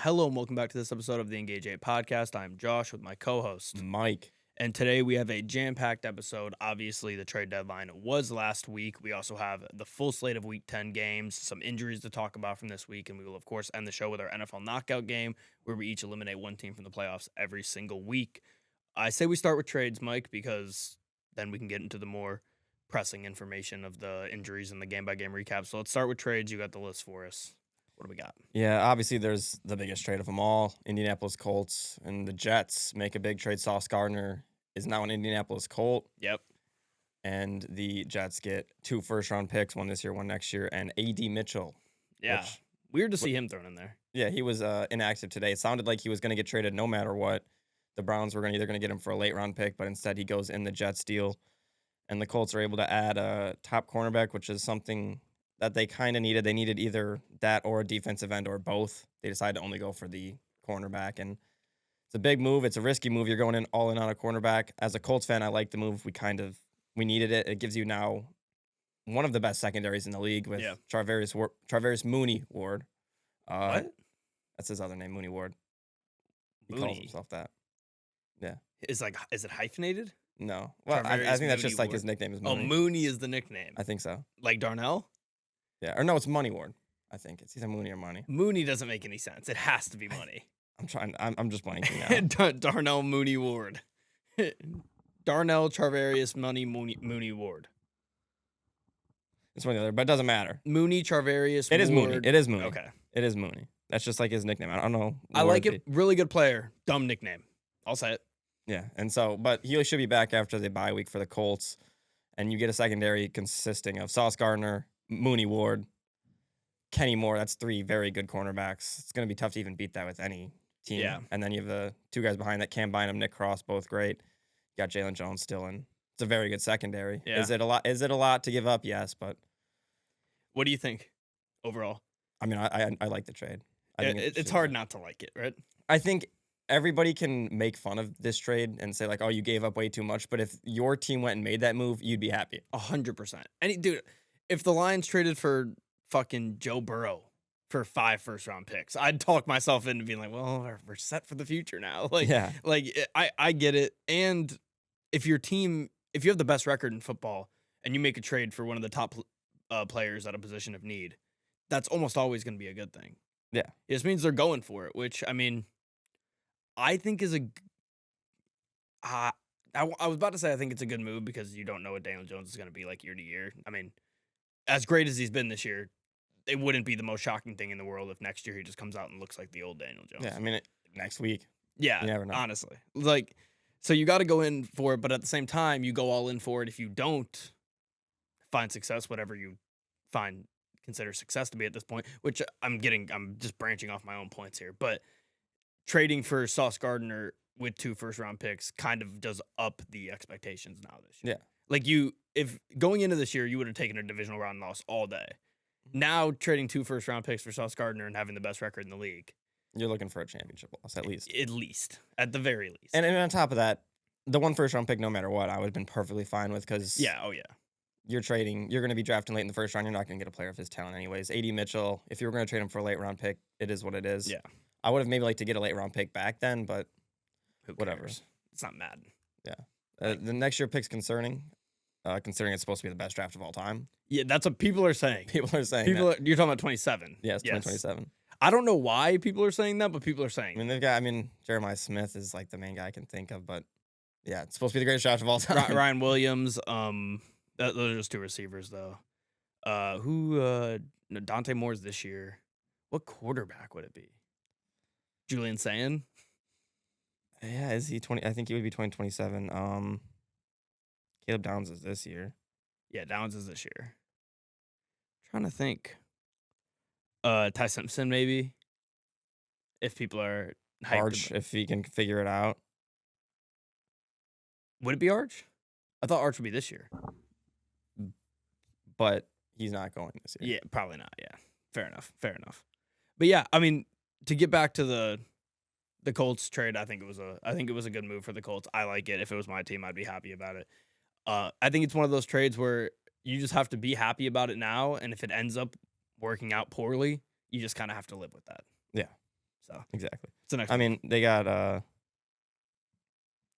Hello and welcome back to this episode of the Engage 8 podcast. I'm Josh with my co-host, Mike. and today we have a jam-packed episode. Obviously, the trade deadline was last week. We also have the full slate of Week 10 games, some injuries to talk about from this week, and we will, of course, end the show with our NFL knockout game, where we each eliminate one team from the playoffs every single week. I say we start with trades, Mike, because then we can get into the more pressing information of the injuries and the game-by-game recap. So let's start with trades. You got the list for us. What do we got? Yeah, obviously there's the biggest trade of them all. Indianapolis Colts and the Jets make a big trade. Sauce Gardner is now an Indianapolis Colt. Yep. And the Jets get 2 first-round picks, one this year, one next year, and A.D. Mitchell. Yeah. Weird to see him thrown in there. Yeah, he was inactive today. It sounded like he was going to get traded no matter what. The Browns were either going to get him for a late-round pick, but instead he goes in the Jets deal. And the Colts are able to add a top cornerback, which is something that they kind of needed. They needed either that or a defensive end or both. They decided to only go for the cornerback, and it's a big move. It's a risky move. You're going all in on a cornerback. As a Colts fan, I like the move. We needed it. It gives you now one of the best secondaries in the league with Traverse Mooney Ward. What? That's his other name, Mooney Ward. He Mooney. calls himself that. Yeah. Is it hyphenated? No. Well, I Traverse think that's Mooney just like Ward. his nickname is Oh, Mooney. Mooney is the nickname. I think so. Like Darnell? Yeah. Or no, it's Money Ward. I think it's either Mooney or Money. Mooney doesn't make any sense. It has to be Money. I'm just blanking now. Darnell Mooney Ward. Darnell Charvarius Mooney Ward. It's one of the other, but it doesn't matter. Mooney Charvarius It is Ward. Mooney. It is Mooney. Okay. It is Mooney. That's just like his nickname. I don't know. I like it. Really good player. Dumb nickname. I'll say it. Yeah. And so, but he should be back after the bye week for the Colts. And you get a secondary consisting of Sauce Gardner, Mooney Ward, Kenny Moore. That's 3 very good cornerbacks. It's going to be tough to even beat that with any team. Yeah. And then you have the 2 guys behind that, Cam Bynum, Nick Cross, both great. You got Jalen Jones still in. It's a very good secondary. Yeah. Is it a lot to give up? Yes, but What do you think overall? I mean, I like the trade. I think It's hard not to like it, right? I think everybody can make fun of this trade and say, like, oh, you gave up way too much. But if your team went and made that move, you'd be happy. 100%. Dude, if the Lions traded for fucking Joe Burrow for 5 first-round picks, I'd talk myself into being like, well, we're set for the future now. Yeah. I get it. And if you have the best record in football and you make a trade for one of the top players at a position of need, that's almost always going to be a good thing. Yeah. It just means they're going for it, which, I mean, I think is I was about to say I think it's a good move because you don't know what Daniel Jones is going to be like year to year. I mean, as great as he's been this year, it wouldn't be the most shocking thing in the world if next year he just comes out and looks like the old Daniel Jones. Yeah, I mean, next week. Yeah, you never know. Honestly. So you got to go in for it, but at the same time, you go all in for it if you don't find success, whatever you consider success to be at this point, which I'm just branching off my own points here, but trading for Sauce Gardner with 2 first-round picks kind of does up the expectations now this year. Yeah. Like if going into this year, you would have taken a divisional round loss all day. Now trading 2 first-round picks for Sauce Gardner and having the best record in the league. You're looking for a championship loss, at least. At the very least. And on top of that, the 1 first-round pick, no matter what, I would have been perfectly fine with because you're trading. You're going to be drafting late in the first round. You're not going to get a player of his talent anyways. A.D. Mitchell, if you were going to trade him for a late-round pick, it is what it is. Yeah. I would have maybe liked to get a late-round pick back then, but Who cares? whatever. It's not mad. Yeah. The next year pick's concerning, considering it's supposed to be the best draft of all time. Yeah, that's what people are saying. People are saying You're talking about 27. Yes, 2027. I don't know why people are saying that, but people are saying I mean, Jeremiah Smith is like the main guy I can think of, but yeah, it's supposed to be the greatest draft of all time. Ryan Williams, those are just 2 receivers though. Dante Moore's this year. What quarterback would it be? Julian Sand? Yeah, is he 20? I think he would be 2027. Caleb Downs is this year. Yeah, Downs is this year. Trying to think. Ty Simpson maybe. If people are hyped Arch, if he can figure it out. Would it be Arch? I thought Arch would be this year. But he's not going this year. Yeah, probably not. Yeah, fair enough. But yeah, I mean, to get back to the Colts trade, I think it was a good move for the Colts. I like it. If it was my team, I'd be happy about it. I think it's one of those trades where you just have to be happy about it now, and if it ends up working out poorly, you just kind of have to live with that. Yeah. So Exactly. it's the next. I mean, they got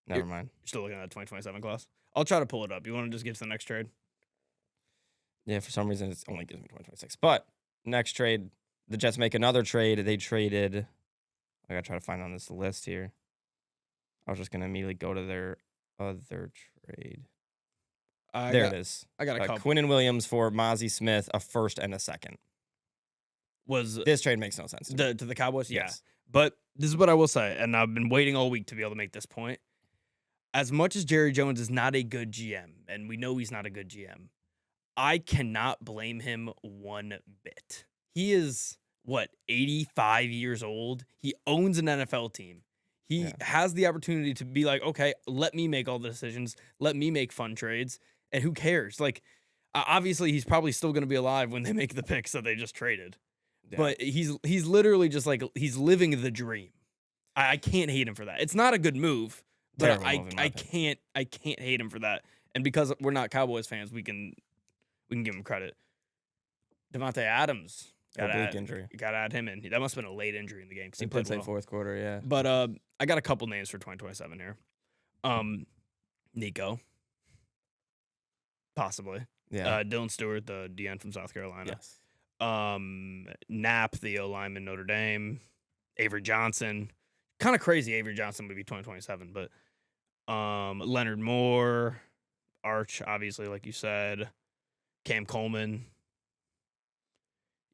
never mind. You're still looking at the 2027 class. I'll try to pull it up. You want to just get to the next trade? Yeah, for some reason it only gives me 2026. But next trade, the Jets make another trade. They traded. I gotta try to find on this list here. I was just gonna immediately go to their other trade. There it is. I got a couple. Quinnen Williams for Mozzie Smith, a first and a second. This trade makes no sense to the Cowboys? Yeah. Yes. But this is what I will say, and I've been waiting all week to be able to make this point. As much as Jerry Jones is not a good GM, and we know he's not a good GM, I cannot blame him one bit. He is, 85 years old? He owns an NFL team. He has the opportunity to be like, okay, let me make all the decisions. Let me make fun trades. And who cares? Like, obviously, he's probably still going to be alive when they make the picks that they just traded. Yeah. But he's literally just like, he's living the dream. I can't hate him for that. It's not a good move, but I can't hate him for that. And because we're not Cowboys fans, we can give him credit. Devante Adams. Injury. Got to add him in. That must have been a late injury in the game. He played well. Fourth quarter, yeah. But I got a couple names for 2027 here. Nico. Possibly. Yeah. Dylan Stewart, the DN from South Carolina. Yes. Knapp, the O-lineman, Notre Dame. Avery Johnson. Kind of crazy Avery Johnson would be 2027, but Leonard Moore. Arch, obviously, like you said. Cam Coleman.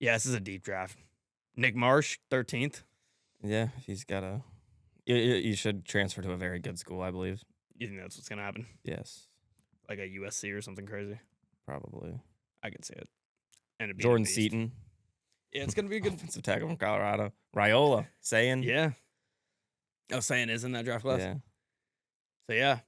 Yeah, this is a deep draft. Nick Marsh, 13th. Yeah, he's got a... You should transfer to a very good school, I believe. You think that's what's going to happen? Yes. Like a USC or something crazy? Probably. I can see it. And Jordan Seaton. Yeah, it's going to be a good... Offensive tackle from Colorado. Raiola. Saying. Yeah. Oh, Saying is in that draft class? Yeah. So, yeah.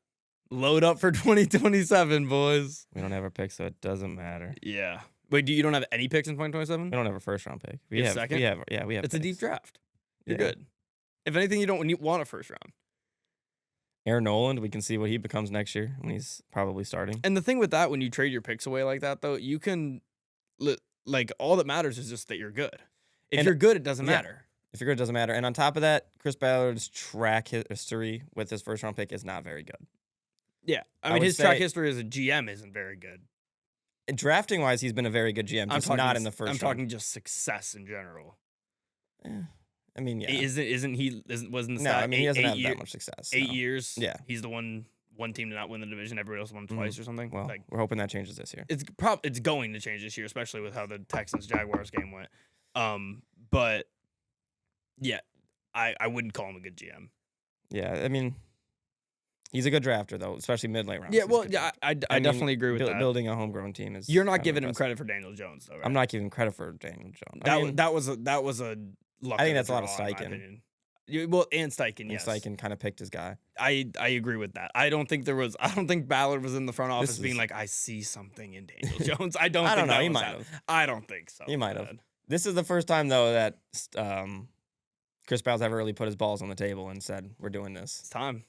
Load up for 2027, boys. We don't have a pick, so it doesn't matter. Yeah. Wait, you don't have any picks in 2027? We don't have a first-round pick. We have second? We have It's picks. a deep draft. You're good. If anything, you don't want a first round. Aaron Noland, we can see what he becomes next year when he's probably starting. And the thing with that, when you trade your picks away like that, though, you can, like, all that matters is just that you're good. If you're good, it doesn't matter. If you're good, it doesn't matter. And on top of that, Chris Ballard's track history with his first-round pick is not very good. Yeah. I mean, his track history as a GM isn't very good. Drafting-wise, he's been a very good GM, just not in the first round. I'm talking just success in general. I mean, yeah. Wasn't the No, I mean, he doesn't have that much success. 8 years? Yeah. He's the one team to not win the division. Everybody else won twice or something. Well, we're hoping that changes this year. It's going to change this year, especially with how the Texans-Jaguars game went. But, yeah, I wouldn't call him a good GM. Yeah, I mean... He's a good drafter, though, especially mid-late rounds. Yeah, well, yeah, I definitely agree with that. Building a homegrown team is... You're not giving him credit for Daniel Jones, though, right? I'm not giving credit for Daniel Jones. That was a luck. I think that's a lot of Steichen. Well, and Steichen, yes. And Steichen kind of picked his guy. I agree with that. I don't think Ballard was in the front office being like, I see something in Daniel Jones. I don't know. He might have. I don't think so. He might have. This is the first time, though, that Chris Ball's ever really put his balls on the table and said, we're doing this. It's time.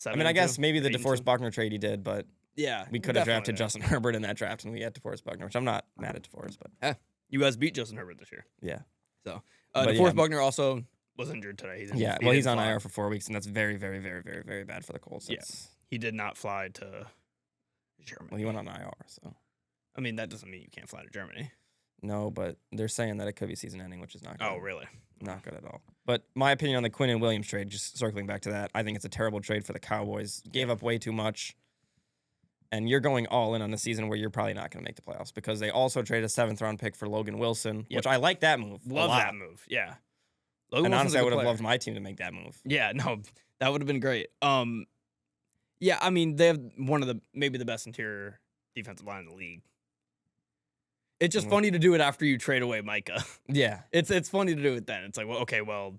I mean, I guess maybe the DeForest Buckner trade he did, but yeah, we could have drafted Justin Herbert in that draft, and we had DeForest Buckner, which I'm not mad at DeForest, but you guys beat Justin Herbert this year. Yeah. So DeForest Buckner also was injured today. He's on IR for 4 weeks, and that's very, very, very, very, very bad for the Colts. He did not fly to Germany. Well, he went on IR, so I mean that doesn't mean you can't fly to Germany. No, but they're saying that it could be season ending, which is not good. Oh, really? Not good at all. But my opinion on the Quinnen Williams trade, just circling back to that, I think it's a terrible trade for the Cowboys. Gave up way too much. And you're going all in on the season where you're probably not going to make the playoffs because they also traded a 7th-round pick for Logan Wilson, which I like that move. Love that move, yeah. And honestly, I would have loved my team to make that move. Yeah, no, that would have been great. Yeah, I mean, they have maybe the best interior defensive line in the league. It's just funny to do it after you trade away Micah. Yeah. It's funny to do it then. It's like, well, okay, well.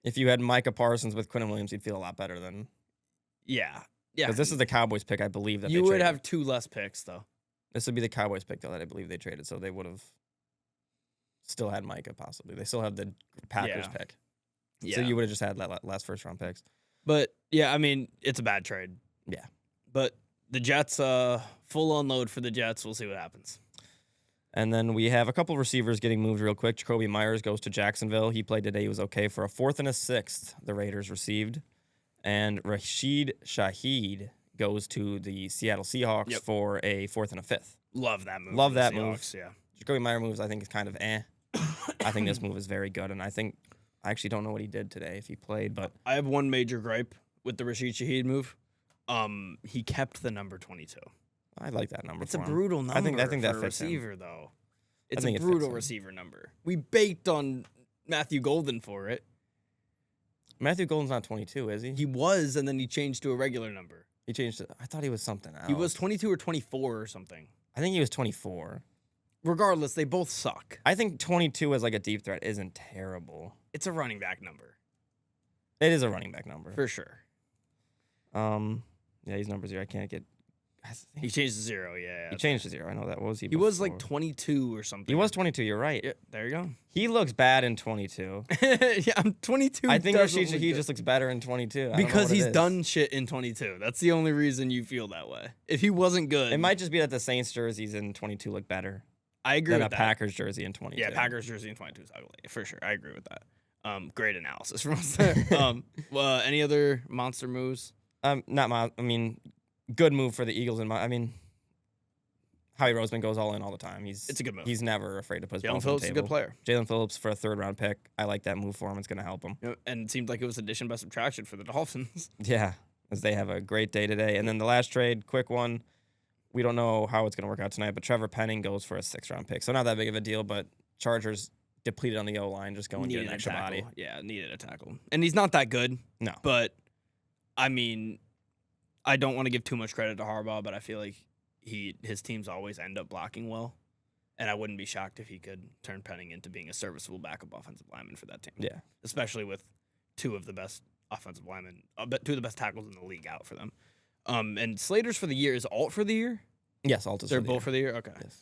If you had Micah Parsons with Quinnen Williams, you'd feel a lot better than. Yeah. Because this is the Cowboys pick, I believe, that you would have 2 less picks, though. This would be the Cowboys pick, though, that I believe they traded. So they would have still had Micah, possibly. They still have the Packers pick. Yeah. So you would have just had last first-round picks. But, yeah, I mean, it's a bad trade. Yeah. But the Jets, full unload for the Jets. We'll see what happens. And then we have a couple receivers getting moved real quick. Jacoby Meyers goes to Jacksonville. He played today. He was okay for a 4th and a 6th. The Raiders received. And Rashid Shaheed goes to the Seattle Seahawks for a 4th and a 5th. Love that move. Love that Seahawks, move. Yeah. Jacoby Meyers moves, I think, is kind of eh. I think this move is very good. And I actually don't know what he did today if he played, but I have one major gripe with the Rashid Shaheed move. He kept the number 22. I like that number. It's a for him. brutal number. I think for that a fits him. receiver, though. It's think a it fits brutal him. receiver number. We baked on Matthew Golden for it. Matthew Golden's not 22, is he? He was, and then he changed to a regular number. He changed it. I thought he was something else. He was 22 or 24 or something. I think he was 24. Regardless, they both suck. I think 22 as like a deep threat isn't terrible. It's a running back number. It is a running back number. For sure. Yeah, these numbers here, I can't get. He changed to 0, yeah. He changed to 0. I know that. What was he? He was like before? 22 or something. He was 22. You're right. Yeah, there you go. He looks bad in 22. Yeah, I'm 22. I think doesn't Rashid look Shaheed good. just looks better in 22. I don't know Because what it he's is. done shit in 22. That's the only reason you feel that way. If he wasn't good, It might just be that the Saints jerseys in 22 look better I agree than with a that. Packers jersey in 22. Yeah, Packers jersey in 22 is ugly for sure. I agree with that. Great analysis from us there. Any other monster moves? Good move for the Eagles. Howie Roseman goes all in all the time. It's a good move. He's never afraid to put his ball on Jalen the Phillips is a table. good player. Jalen Phillips for a 3rd round pick. I like that move for him. It's going to help him. And it seemed like it was addition by subtraction for the Dolphins. Yeah, as they have a great day today. And then the last trade, quick one. We don't know how it's going to work out tonight, but Trevor Penning goes for a 6th round pick. So not that big of a deal, but Chargers depleted on the O-line. Just go and get an extra body. Yeah, needed a tackle. And he's not that good. No. But, I don't want to give too much credit to Harbaugh, but I feel like his teams always end up blocking well. And I wouldn't be shocked if he could turn Penning into being a serviceable backup offensive lineman for that team. Yeah. Especially with 2 of the best offensive linemen, 2 of the best tackles in the league out for them. And Slater's for the year. Is Alt for the year? Yes, Alt is They're for the both year. for the year? Okay. Yes.